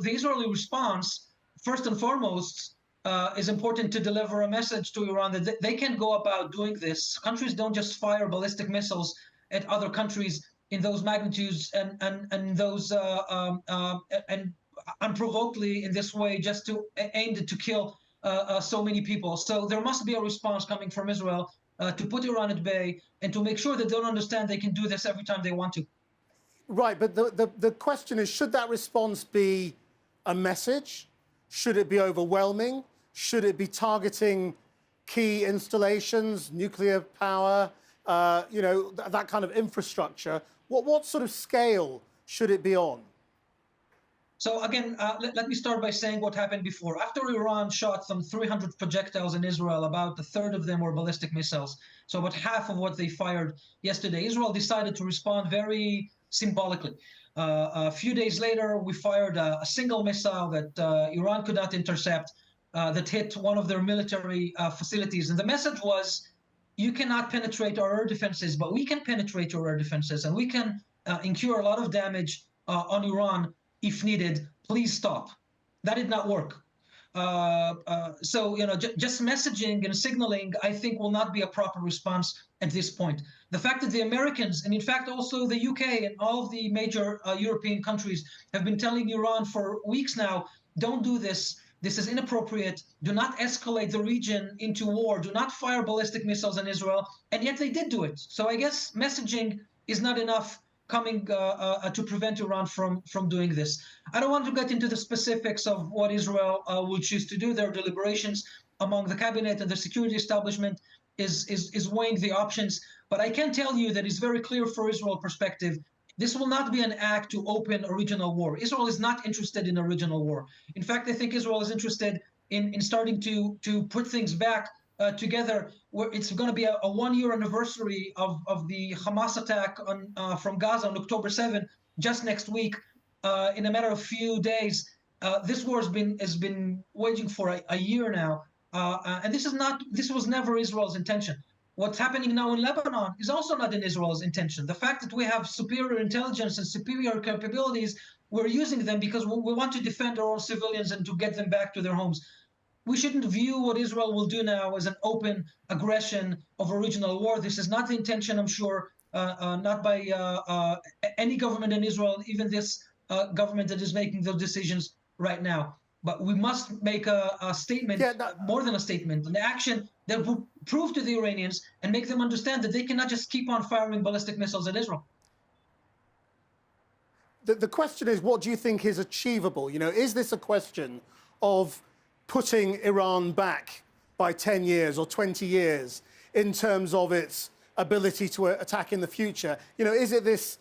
the Israeli response, first and foremost, is important to deliver a message to Iran that they can go about doing this. Countries don't just fire ballistic missiles at other countries in those magnitudes and those and unprovokedly in this way, just to aimed to kill so many people. So there must be a response coming from Israel to put Iran at bay and to make sure that they don't understand they can do this every time they want to. Right, but the question is, should that response be a message? Should it be overwhelming? Should it be targeting key installations, nuclear power, that kind of infrastructure? What sort of scale should it be on? So again, let me start by saying what happened before. After Iran shot some 300 projectiles in Israel, about a third of them were ballistic missiles. So about half of what they fired yesterday. Israel decided to respond very symbolically. A few days later, we fired a single missile that Iran could not intercept that hit one of their military facilities. And the message was, you cannot penetrate our air defenses, but we can penetrate your air defenses, and we can incur a lot of damage on Iran if needed. Please stop. That did not work. So, just messaging and signaling, I think, will not be a proper response at this point. The fact that the Americans, and in fact also the UK and all of the major European countries, have been telling Iran for weeks now, don't do this. This is inappropriate. Do not escalate the region into war. Do not fire ballistic missiles on Israel. And yet they did do it. So I guess messaging is not enough coming to prevent Iran from doing this. I don't want to get into the specifics of what Israel will choose to do. Their deliberations among the cabinet and the security establishment is weighing the options. But I can tell you that it's very clear for Israel perspective. This will not be an act to open a regional war. Israel is not interested in a regional war. In fact, I think Israel is interested in starting to put things back together, where it's going to be a one-year anniversary of the Hamas attack from Gaza on October 7th, just next week. In a matter of few days, this war has been waging for a year now, and this was never Israel's intention. What's happening now in Lebanon is also not in Israel's intention. The fact that we have superior intelligence and superior capabilities, we're using them because we want to defend our own civilians and to get them back to their homes. We shouldn't view what Israel will do now as an open aggression of a regional war. This is not the intention, I'm sure, not by any government in Israel, even this government that is making those decisions right now. But we must make a statement, more than a statement, an action that will prove to the Iranians and make them understand that they cannot just keep on firing ballistic missiles at Israel. The question is, what do you think is achievable? Is this a question of putting Iran back by 10 years or 20 years in terms of its ability to attack in the future? Is it this,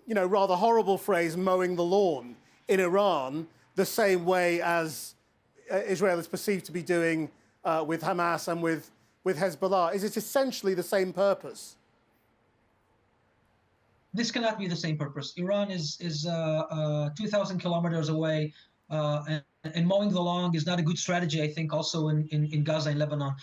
rather horrible phrase, mowing the lawn in Iran, the same way as Israel is perceived to be doing with Hamas and with Hezbollah? Is it essentially the same purpose? This cannot be the same purpose. Iran is 2,000 kilometers away, and mowing the lawn is not a good strategy, I think, also in Gaza and Lebanon.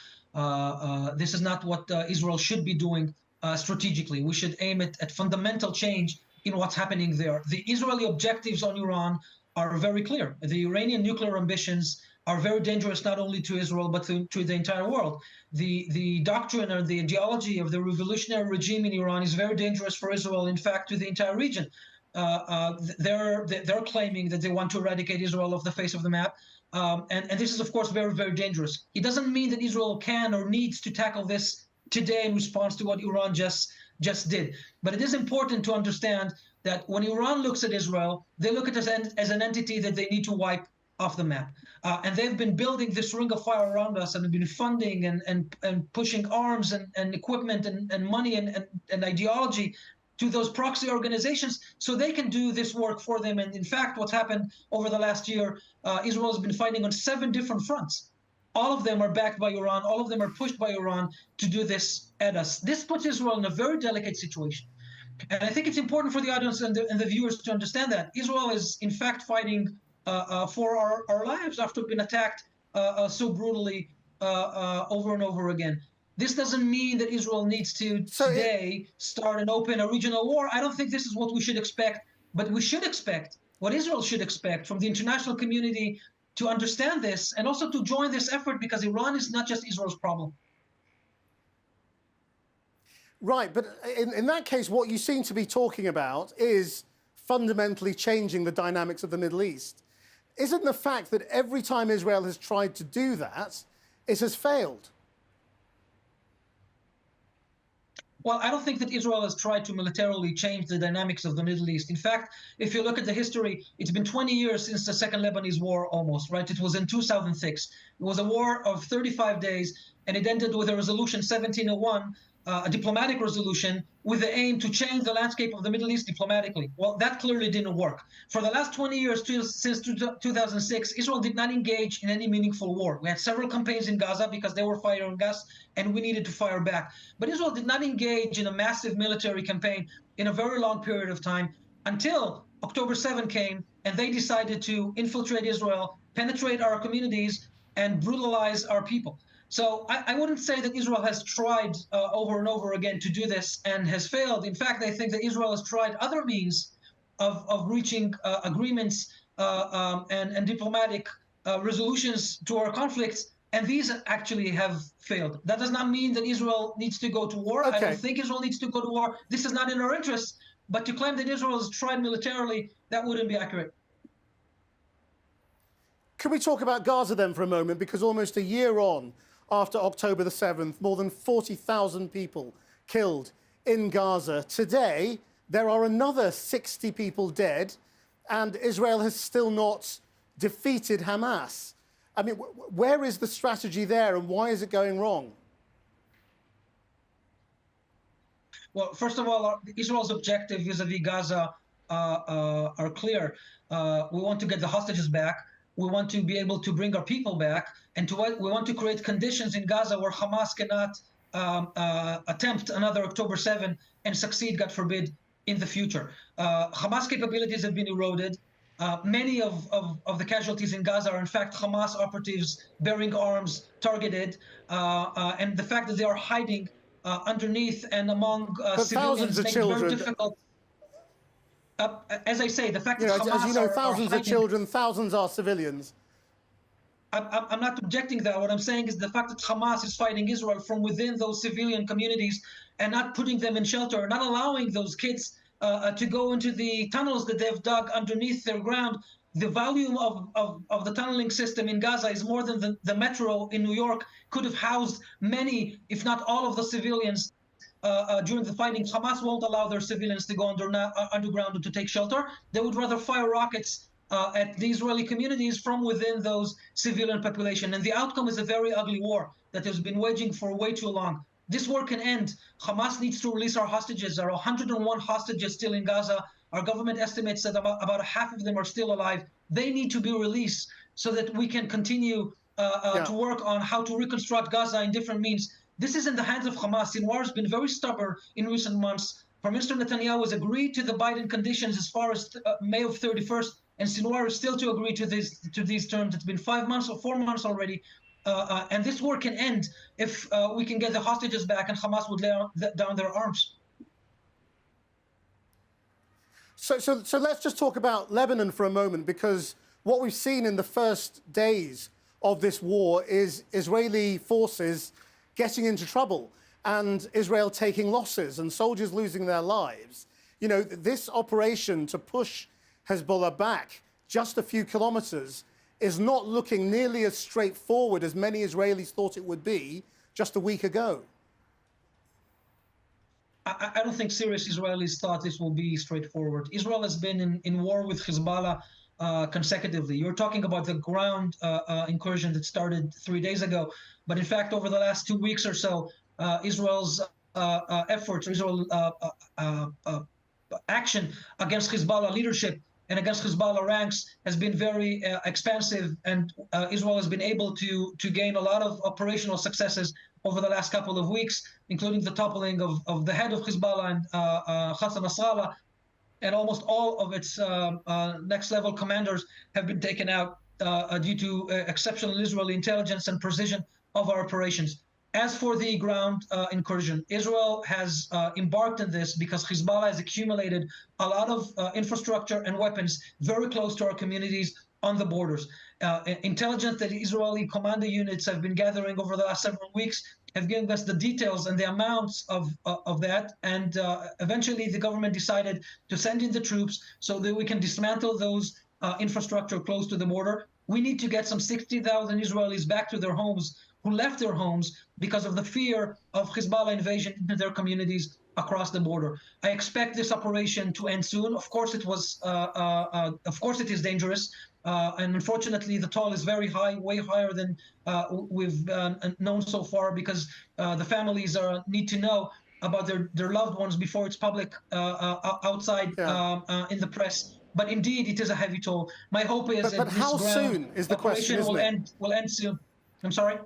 This is not what Israel should be doing strategically. We should aim at fundamental change in what's happening there. The Israeli objectives on Iran are very clear. The Iranian nuclear ambitions are very dangerous, not only to Israel, but to the entire world. The doctrine or the ideology of the revolutionary regime in Iran is very dangerous for Israel, in fact, to the entire region. They're claiming that they want to eradicate Israel off the face of the map. And this is, of course, very, very dangerous. It doesn't mean that Israel can or needs to tackle this today in response to what Iran just did. But it is important to understand that when Iran looks at Israel, they look at it as an entity that they need to wipe off the map. And they've been building this ring of fire around us and have been funding and pushing arms and equipment and money and ideology to those proxy organizations so they can do this work for them. And in fact, what's happened over the last year, Israel has been fighting on 7 different fronts. All of them are backed by Iran. All of them are pushed by Iran to do this at us. This puts Israel in a very delicate situation. And I think it's important for the audience and the viewers to understand that Israel is, in fact, fighting for our lives after being attacked so brutally over and over again. This doesn't mean that Israel needs to today start and open a regional war. I don't think this is what we should expect, but we should expect what Israel should expect from the international community to understand this and also to join this effort, because Iran is not just Israel's problem. Right, but in that case, what you seem to be talking about is fundamentally changing the dynamics of the Middle East. Isn't the fact that every time Israel has tried to do that, it has failed? Well, I don't think that Israel has tried to militarily change the dynamics of the Middle East. In fact, if you look at the history, it's been 20 years since the Second Lebanese War almost, right? It was in 2006. It was a war of 35 days, and it ended with a resolution 1701, a diplomatic resolution with the aim to change the landscape of the Middle East diplomatically. Well, that clearly didn't work. For the last 20 years, since 2006, Israel did not engage in any meaningful war. We had several campaigns in Gaza because they were firing us, and we needed to fire back. But Israel did not engage in a massive military campaign in a very long period of time until October 7 came, and they decided to infiltrate Israel, penetrate our communities, and brutalize our people. So I wouldn't say that Israel has tried over and over again to do this and has failed. In fact, I think that Israel has tried other means of reaching agreements and diplomatic resolutions to our conflicts, and these actually have failed. That does not mean that Israel needs to go to war. Okay. I don't think Israel needs to go to war. This is not in our interests. But to claim that Israel has tried militarily, that wouldn't be accurate. Can we talk about Gaza then for a moment? Because almost a year on, after October the 7th, more than 40,000 people killed in Gaza. Today, there are another 60 people dead, and Israel has still not defeated Hamas. I mean, where is the strategy there, and why is it going wrong? Well, first of all, Israel's objective vis-a-vis Gaza are clear. We want to get the hostages back. We want to be able to bring our people back, and we want to create conditions in Gaza where Hamas cannot attempt another October 7 and succeed, God forbid, in the future. Hamas capabilities have been eroded. Many of the casualties in Gaza are, in fact, Hamas operatives bearing arms targeted, and the fact that they are hiding underneath and among civilians makes it very difficult. As I say, the fact that Hamas as you know, thousands are children, thousands are civilians. I'm not objecting that. What I'm saying is the fact that Hamas is fighting Israel from within those civilian communities and not putting them in shelter, not allowing those kids to go into the tunnels that they've dug underneath their ground. The volume of the tunneling system in Gaza is more than the metro in New York could have housed many, if not all, of the civilians during the fighting. Hamas won't allow their civilians to go underground and to take shelter. They would rather fire rockets at the Israeli communities from within those civilian population. And the outcome is a very ugly war that has been waging for way too long. This war can end. Hamas needs to release our hostages. There are 101 hostages still in Gaza. Our government estimates that about half of them are still alive. They need to be released so that we can continue to work on how to reconstruct Gaza in different means. This is in the hands of Hamas. Sinwar has been very stubborn in recent months. Prime Minister Netanyahu has agreed to the Biden conditions as far as May of 31st, and Sinwar is still to agree to these terms. It's been 5 months or 4 months already. And this war can end if we can get the hostages back and Hamas would lay down their arms. So let's just talk about Lebanon for a moment, because what we've seen in the first days of this war is Israeli forces getting into trouble and Israel taking losses and soldiers losing their lives. You know, this operation to push Hezbollah back just a few kilometers is not looking nearly as straightforward as many Israelis thought it would be just a week ago. I don't think serious Israelis thought this will be straightforward. Israel has been in war with Hezbollah consecutively. You're talking about the ground incursion that started 3 days ago. But in fact, over the last 2 weeks or so, Israel's efforts, Israel action against Hezbollah leadership and against Hezbollah ranks has been very expansive, and Israel has been able to gain a lot of operational successes over the last couple of weeks, including the toppling of the head of Hezbollah and Hassan Nasrallah, and almost all of its next-level commanders have been taken out due to exceptional Israeli intelligence and precision of our operations. As for the ground incursion, Israel has embarked on this because Hezbollah has accumulated a lot of infrastructure and weapons very close to our communities on the borders. Intelligence that Israeli commando units have been gathering over the last several weeks have given us the details and the amounts of that. And eventually the government decided to send in the troops so that we can dismantle those infrastructure close to the border. We need to get some 60,000 Israelis back to their homes who left their homes because of the fear of Hezbollah invasion into their communities across the border. I expect this operation to end soon. Of course, it is dangerous, and unfortunately, the toll is very high, way higher than we've known so far, because the families need to know about their loved ones before it's public outside in the press. But indeed, it is a heavy toll. My hope is that this how ground soon is the question, operation will end soon. I'm sorry?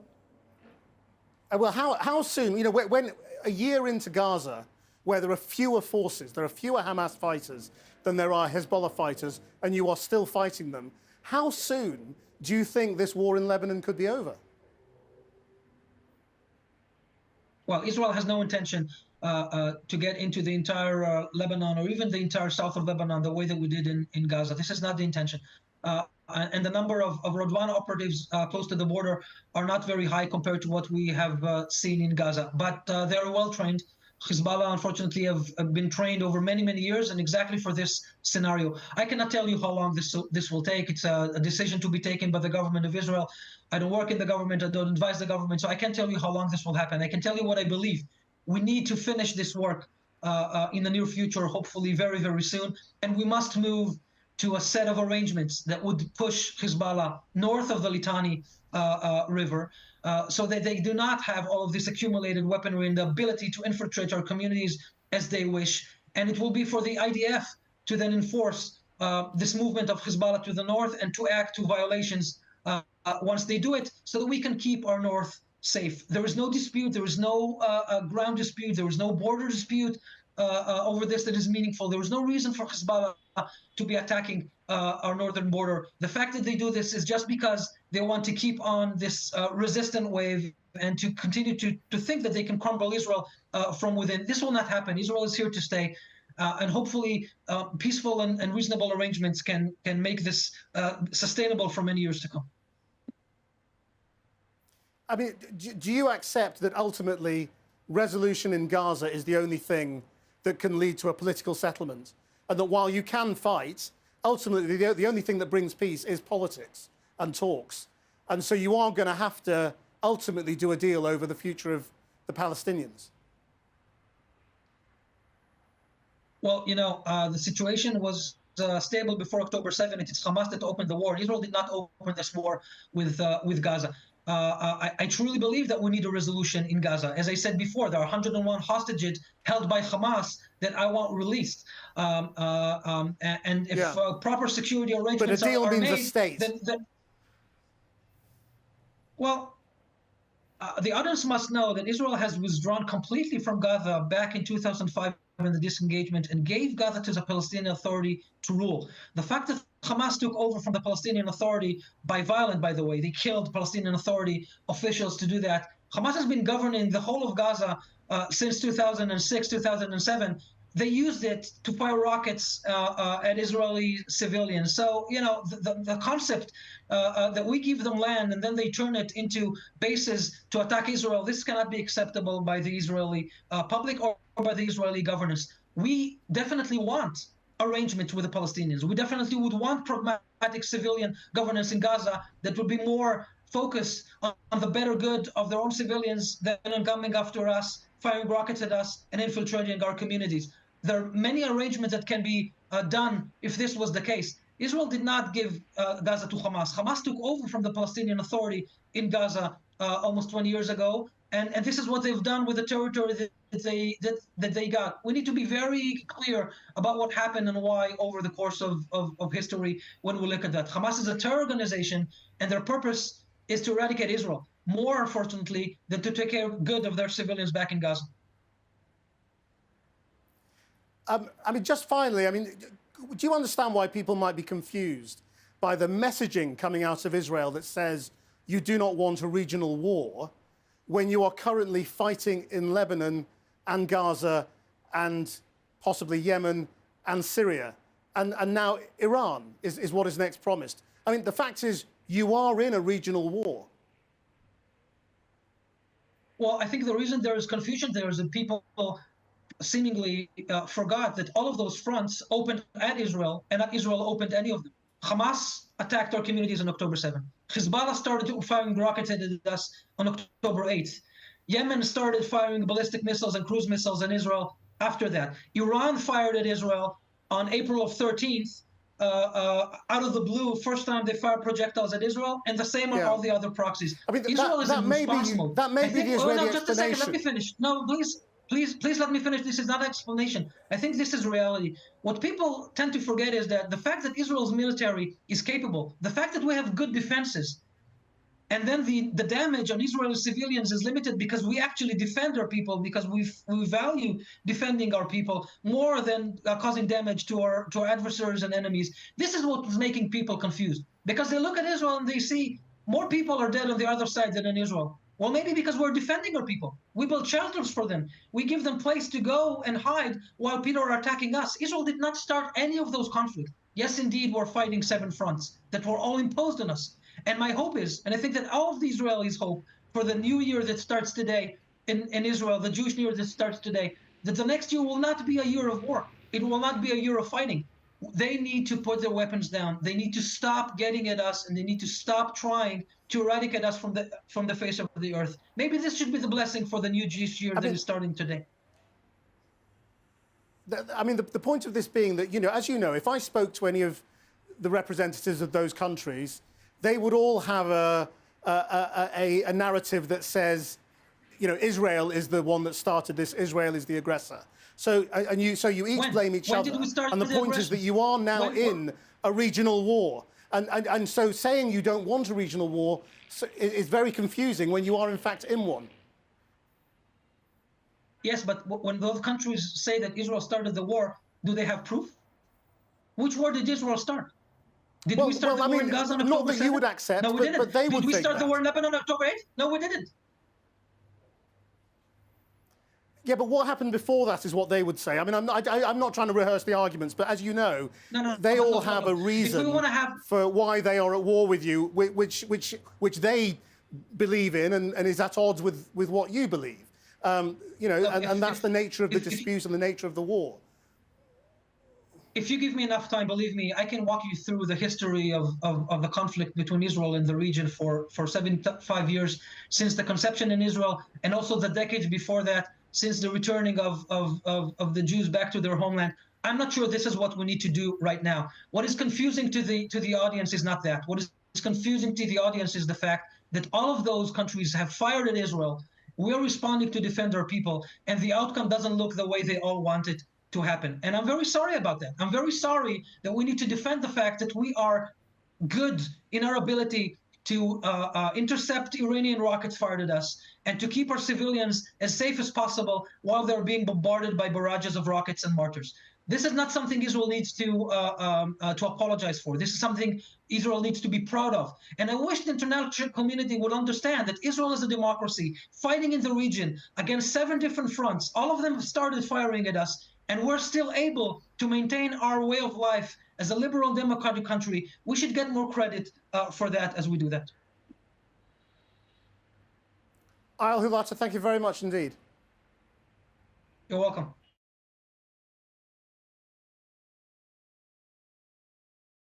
Well, how soon? You know, when a year into Gaza, where there are fewer forces, there are fewer Hamas fighters than there are Hezbollah fighters, and you are still fighting them, how soon do you think this war in Lebanon could be over? Well, Israel has no intention to get into the entire Lebanon or even the entire south of Lebanon the way that we did in Gaza. This is not the intention. And the number of Radwan operatives close to the border are not very high compared to what we have seen in Gaza. But they are well trained. Hezbollah, unfortunately, have been trained over many, many years, and exactly for this scenario. I cannot tell you how long this will take. It's a decision to be taken by the government of Israel. I don't work in the government. I don't advise the government. So I can't tell you how long this will happen. I can tell you what I believe. We need to finish this work in the near future, hopefully very, very soon. And we must move to a set of arrangements that would push Hezbollah north of the Litani River so that they do not have all of this accumulated weaponry and the ability to infiltrate our communities as they wish. And it will be for the IDF to then enforce this movement of Hezbollah to the north and to act to violations once they do it, so that we can keep our north safe. There is no dispute. There is no ground dispute. There is no border dispute over this that is meaningful. There is no reason for Hezbollah to be attacking our northern border. The fact that they do this is just because they want to keep on this resistant wave and to continue to think that they can crumble Israel from within. This will not happen. Israel is here to stay. And hopefully peaceful and reasonable arrangements can make this sustainable for many years to come. I mean, do you accept that ultimately resolution in Gaza is the only thing that can lead to a political settlement? And that while you can fight, ultimately the only thing that brings peace is politics and talks. And so you are going to have to ultimately do a deal over the future of the Palestinians. Well, you know, the situation was stable before October 7th. It's Hamas that opened the war. Israel did not open this war with Gaza. I truly believe that we need a resolution in Gaza. As I said before, there are 101 hostages held by Hamas that I want released. And if proper security arrangements but a deal are means made, a state. Then well, the audience must know that Israel has withdrawn completely from Gaza back in 2005 in the disengagement and gave Gaza to the Palestinian Authority to rule. The fact that Hamas took over from the Palestinian Authority by violence, by the way, they killed Palestinian Authority officials to do that. Hamas has been governing the whole of Gaza since 2006, 2007. They used it to fire rockets at Israeli civilians. So, you know, the concept that we give them land and then they turn it into bases to attack Israel, this cannot be acceptable by the Israeli public or by the Israeli governance. We definitely want arrangement with the Palestinians. We definitely would want pragmatic civilian governance in Gaza that would be more focused on the better good of their own civilians than on coming after us, firing rockets at us, and infiltrating our communities. There are many arrangements that can be done if this was the case. Israel did not give Gaza to Hamas. Hamas took over from the Palestinian Authority in Gaza almost 20 years ago, and this is what they've done with the territory that they got. We need to be very clear about what happened and why over the course of history when we look at that. Hamas is a terror organization, and their purpose is to eradicate Israel, more unfortunately than to take care good of their civilians back in Gaza. I mean, just finally, I mean, do you understand why people might be confused by the messaging coming out of Israel that says you do not want a regional war, when you are currently fighting in Lebanon and Gaza and possibly Yemen and Syria? And now Iran is what is next promised. I mean, the fact is, you are in a regional war. Well, I think the reason there is confusion there is that people seemingly forgot that all of those fronts opened at Israel, and not Israel opened any of them. Hamas attacked our communities on October 7th. Hezbollah started firing rockets at us on October 8th. Yemen started firing ballistic missiles and cruise missiles in Israel after that. Iran fired at Israel on April of 13th, out of the blue. First time they fired projectiles at Israel, and the same on all the other proxies. I mean, Israel is in response mode. That may be the Israeli no, just a second, let me finish. No, please let me finish. This is not an explanation. I think this is reality. What people tend to forget is that the fact that Israel's military is capable, the fact that we have good defenses, and then the damage on Israeli civilians is limited because we actually defend our people, because we value defending our people more than causing damage to our adversaries and enemies. This is what is making people confused, because they look at Israel and they see more people are dead on the other side than in Israel. Well, maybe because we're defending our people. We build shelters for them. We give them place to go and hide while people are attacking us. Israel did not start any of those conflicts. Yes, indeed, we're fighting 7 fronts that were all imposed on us. And my hope is, and I think that all of the Israelis hope for the new year that starts today in Israel, the Jewish New Year that starts today, that the next year will not be a year of war. It will not be a year of fighting. They need to put their weapons down. They need to stop getting at us, and they need to stop trying to eradicate us from the face of the earth. Maybe this should be the blessing for the new Jewish year that is starting today. I mean, the point of this being that, as you know, if I spoke to any of the representatives of those countries, they would all have a narrative that says, Israel is the one that started this. Israel is the aggressor. So you each blame each other. And the point is that you are now in a regional war. And so saying you don't want a regional war is very confusing when you are in fact in one. Yes, but when those countries say that Israel started the war, do they have proof? Which war did Israel start? Did we start the war in Gaza on October 7th? Not that you would accept, no, we didn't. But they would Did we start that. the war in Lebanon on October 8th? No, we didn't. Yeah, but what happened before that is what they would say. I mean, I'm not trying to rehearse the arguments, but as you know, they all have a reason for why they are at war with you, which they believe in and is at odds with what you believe. And that's the nature of the dispute and the nature of the war. If you give me enough time, believe me, I can walk you through the history of the conflict between Israel and the region for 75 years, since the conception in Israel, and also the decades before that, since the returning of the Jews back to their homeland. I'm not sure this is what we need to do right now. What is confusing to the audience is not that. What is confusing to the audience is the fact that all of those countries have fired at Israel. We're responding to defend our people, and the outcome doesn't look the way they all want it to happen. And I'm very sorry about that. I'm very sorry that we need to defend the fact that we are good in our ability to intercept Iranian rockets fired at us and to keep our civilians as safe as possible while they're being bombarded by barrages of rockets and mortars. This is not something Israel needs to apologize for. This is something Israel needs to be proud of. And I wish the international community would understand that Israel is a democracy fighting in the region against 7 different fronts. All of them have started firing at us, and we're still able to maintain our way of life as a liberal democratic country. We should get more credit for that as we do that. Eyal Hulata, thank you very much indeed. You're welcome.